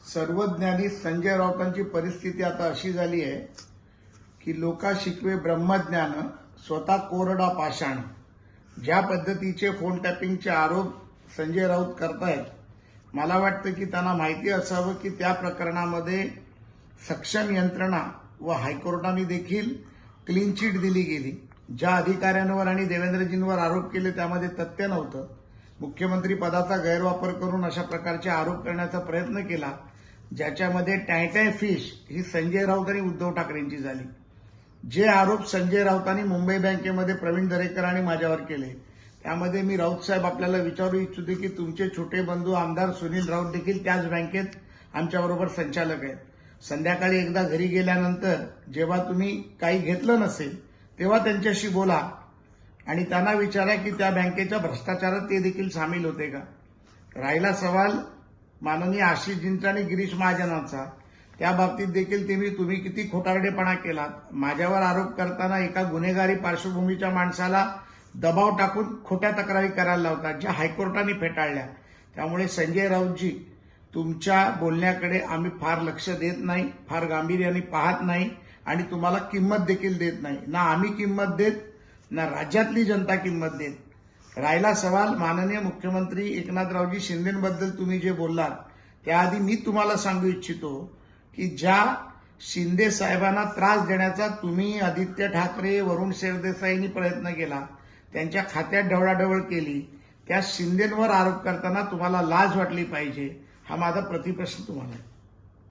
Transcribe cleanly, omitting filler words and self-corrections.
सर्वज्ञानी संजय राऊतांची परिस्थिती आता अशी झाली आहे की लोका शिकवे ब्रह्मज्ञान स्वतः कोरडा पाषाण. ज्या पद्धतीचे फोन टॅपिंगचे आरोप संजय राऊत करतायत, मला वाटतं की त्यांना माहिती असावं की त्या प्रकरणामध्ये सक्षम यंत्रणा व हायकोर्टाने देखील क्लीन चिट दिली गेली. ज्या अधिकाऱ्यांवर आणि देवेंद्रजींवर आरोप केले त्यामध्ये तथ्य नव्हतं. मुख्यमंत्री पदाचा गैरवापर करून अशा प्रकारचे आरोप करण्याचा प्रयत्न केला, ज्याच्यामध्ये टायटाय फिश ही संजय राऊत आणि उद्धव ठाकरेंची झाली. जे आरोप संजय राऊतांनी मुंबई बँकेमध्ये प्रवीण दरेकर आणि माझ्यावर केले, त्यामध्ये मी राऊत साहेब आपल्याला विचारू इच्छितो की तुमचे छोटे बंधू आमदार सुनील राऊत देखील त्याच बँकेत आमच्याबरोबर संचालक आहेत. संध्याकाळी एकदा घरी गेल्यानंतर जेव्हा तुम्ही काही घेतलं नसेल तेव्हा त्यांच्याशी बोला आणि त्यांना विचारा की त्या बँकेच्या भ्रष्टाचारात ते देखील सामील होते का. राहिला सवाल माननीय आशिषजींचा आणि गिरीश महाजनांचा, त्या बाबतीत देखील तुम्ही किती खोटारडेपणा केलात. माझ्यावर आरोप करताना एका गुन्हेगारी पार्श्वभूमीच्या माणसाला दबाव टाकून खोट्या तक्रारी करायला लावतात, ज्या हायकोर्टाने फेटाळल्या. त्यामुळे संजय राऊतजी, तुमच्या बोलण्याकडे आम्ही फार लक्ष देत नाही, फार गांभीर्याने पाहत नाही आणि तुम्हाला किंमत देखील देत नाही. ना आम्ही किंमत देत, ना राज्यातली जनता किंमत देत. राहिला सवाल माननीय मुख्यमंत्री एकनाथरावजी शिंदेबद्दल तुम्ही जे बोललात, त्याआधी मी तुम्हाला सांगू इच्छितो की ज्या शिंदे साहेबांना त्रास देण्याचा तुम्ही आदित्य ठाकरे, वरुण सरदेसाईंनी प्रयत्न केला, त्यांच्या खात्यात ढवळाढवळ केली, त्या शिंदेंवर आरोप करताना तुम्हाला लाज वाटली पाहिजे. हा माझा प्रतिप्रश्न तुम्हाला आहे.